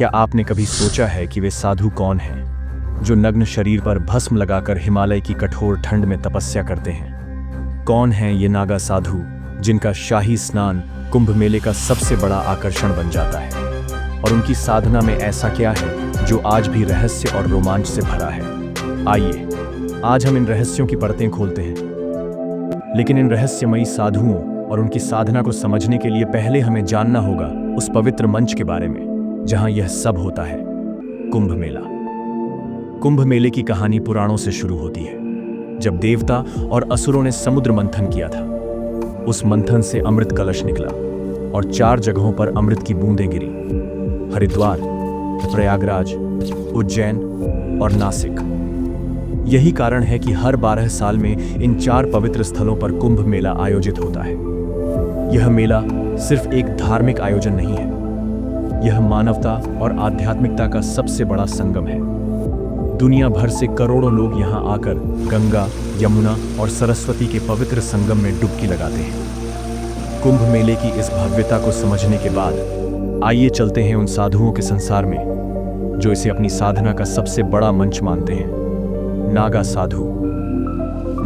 क्या आपने कभी सोचा है कि वे साधु कौन हैं जो नग्न शरीर पर भस्म लगाकर हिमालय की कठोर ठंड में तपस्या करते हैं? कौन हैं ये नागा साधु जिनका शाही स्नान कुंभ मेले का सबसे बड़ा आकर्षण बन जाता है? और उनकी साधना में ऐसा क्या है जो आज भी रहस्य और रोमांच से भरा है? आइए आज हम इन रहस्यों की परतें खोलते हैं। लेकिन इन रहस्यमयी साधुओं और उनकी साधना को समझने के लिए पहले हमें जानना होगा उस पवित्र मंच के बारे में जहां यह सब होता है, कुंभ मेला। कुंभ मेले की कहानी पुराणों से शुरू होती है, जब देवता और असुरों ने समुद्र मंथन किया था। उस मंथन से अमृत कलश निकला और 4 जगहों पर अमृत की बूंदें गिरी: हरिद्वार, प्रयागराज, उज्जैन और नासिक। यही कारण है कि हर 12 साल में इन 4 पवित्र स्थलों पर कुंभ मेला आयोजित होता है। यह मेला सिर्फ एक धार्मिक आयोजन नहीं है, यह मानवता और आध्यात्मिकता का सबसे बड़ा संगम है। दुनिया भर से करोड़ों लोग यहां आकर गंगा, यमुना और सरस्वती के पवित्र संगम में डुबकी लगाते हैं। कुंभ मेले की इस भव्यता को समझने के बाद आइए चलते हैं उन साधुओं के संसार में जो इसे अपनी साधना का सबसे बड़ा मंच मानते हैं। नागा साधु।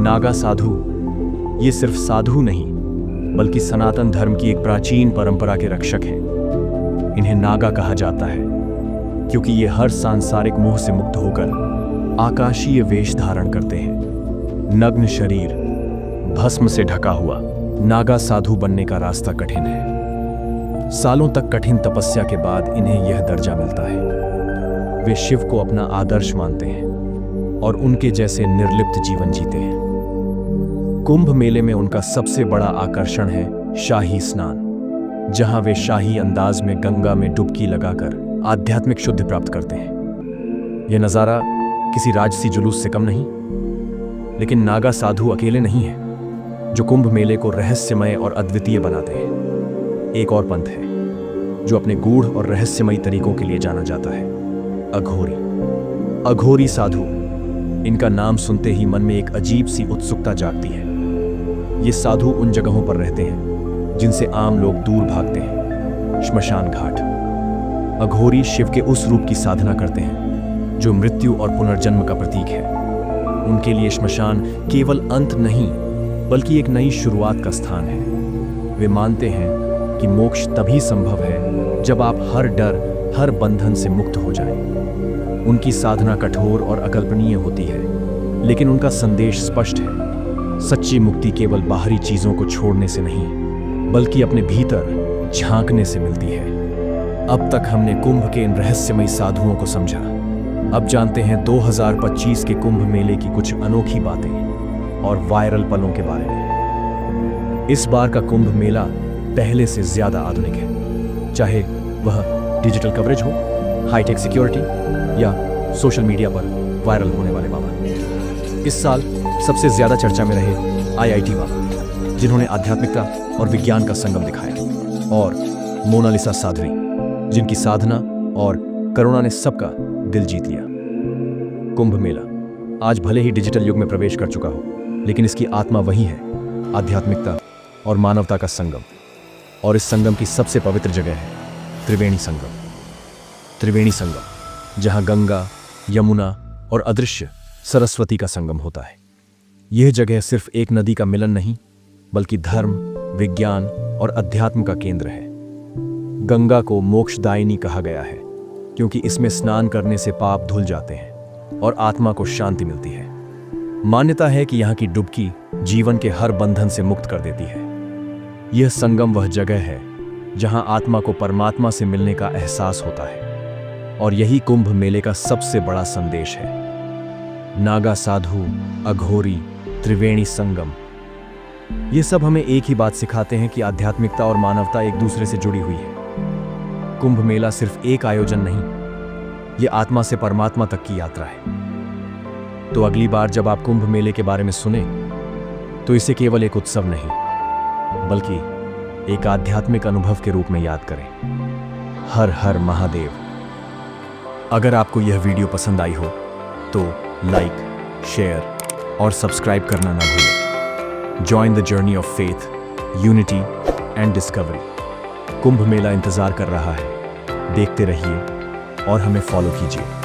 नागा साधु ये सिर्फ साधु नहीं बल्कि सनातन धर्म की एक प्राचीन परंपरा के रक्षक हैं। इन्हें नागा कहा जाता है क्योंकि ये हर सांसारिक मोह से मुक्त होकर आकाशीय वेश धारण करते हैं। नग्न शरीर, भस्म से ढका हुआ, नागा साधु बनने का रास्ता कठिन है। सालों तक कठिन तपस्या के बाद इन्हें यह दर्जा मिलता है। वे शिव को अपना आदर्श मानते हैं और उनके जैसे निर्लिप्त जीवन जीते हैं। कुंभ मेले में उनका सबसे बड़ा आकर्षण है शाही स्नान, जहां वे शाही अंदाज में गंगा में डुबकी लगाकर आध्यात्मिक शुद्धि प्राप्त करते हैं। यह नजारा किसी राजसी जुलूस से कम नहीं। लेकिन नागा साधु अकेले नहीं हैं जो कुंभ मेले को रहस्यमय और अद्वितीय बनाते हैं। एक और पंथ है जो अपने गूढ़ और रहस्यमयी तरीकों के लिए जाना जाता है, अघोरी। अघोरी साधु, इनका नाम सुनते ही मन में एक अजीब सी उत्सुकता जागती है। ये साधु उन जगहों पर रहते हैं जिनसे आम लोग दूर भागते हैं, श्मशान घाट। अघोरी शिव के उस रूप की साधना करते हैं जो मृत्यु और पुनर्जन्म का प्रतीक है। उनके लिए श्मशान केवल अंत नहीं बल्कि एक नई शुरुआत का स्थान है। वे मानते हैं कि मोक्ष तभी संभव है जब आप हर डर, हर बंधन से मुक्त हो जाएं। उनकी साधना कठोर और अकल्पनीय होती है, लेकिन उनका संदेश स्पष्ट है। सच्ची मुक्ति केवल बाहरी चीजों को छोड़ने से नहीं बल्कि अपने भीतर झांकने से मिलती है। अब तक हमने कुंभ के इन रहस्यमयी साधुओं को समझा। अब जानते हैं 2025 के कुंभ मेले की कुछ अनोखी बातें और वायरल पलों के बारे में। इस बार का कुंभ मेला पहले से ज्यादा आधुनिक है, चाहे वह डिजिटल कवरेज हो, हाईटेक सिक्योरिटी या सोशल मीडिया पर वायरल होने वाले बाबा। इस साल सबसे ज्यादा चर्चा में रहे IIT बाबा, जिन्होंने आध्यात्मिकता और विज्ञान का संगम दिखाया, और मोनालिसा साध्वी, जिनकी साधना और करुणा ने सबका दिल जीत लिया। कुंभ मेला आज भले ही डिजिटल युग में प्रवेश कर चुका हो, लेकिन इसकी आत्मा वही है, आध्यात्मिकता और मानवता का संगम। और इस संगम की सबसे पवित्र जगह है त्रिवेणी संगम। त्रिवेणी संगम, जहां गंगा, यमुना और अदृश्य सरस्वती का संगम होता है। यह जगह सिर्फ एक नदी का मिलन नहीं बल्कि धर्म, विज्ञान और अध्यात्म का केंद्र है। गंगा को मोक्षदायिनी कहा गया है क्योंकि इसमें स्नान करने से पाप धुल जाते हैं और आत्मा को शांति मिलती है। मान्यता है कि यहाँ की डुबकी जीवन के हर बंधन से मुक्त कर देती है। यह संगम वह जगह है जहां आत्मा को परमात्मा से मिलने का एहसास होता है, और यही कुंभ मेले का सबसे बड़ा संदेश है। नागा साधु, अघोरी, त्रिवेणी संगम, ये सब हमें एक ही बात सिखाते हैं कि आध्यात्मिकता और मानवता एक दूसरे से जुड़ी हुई है। कुंभ मेला सिर्फ एक आयोजन नहीं, यह आत्मा से परमात्मा तक की यात्रा है। तो अगली बार जब आप कुंभ मेले के बारे में सुने तो इसे केवल एक उत्सव नहीं बल्कि एक आध्यात्मिक अनुभव के रूप में याद करें। हर हर महादेव। अगर आपको यह वीडियो पसंद आई हो तो लाइक, शेयर और सब्सक्राइब करना ना भूलें। Join the journey of faith, unity and discovery. Kumbh Mela इंतजार कर रहा है। देखते रहिए, और हमें फॉलो कीजिए।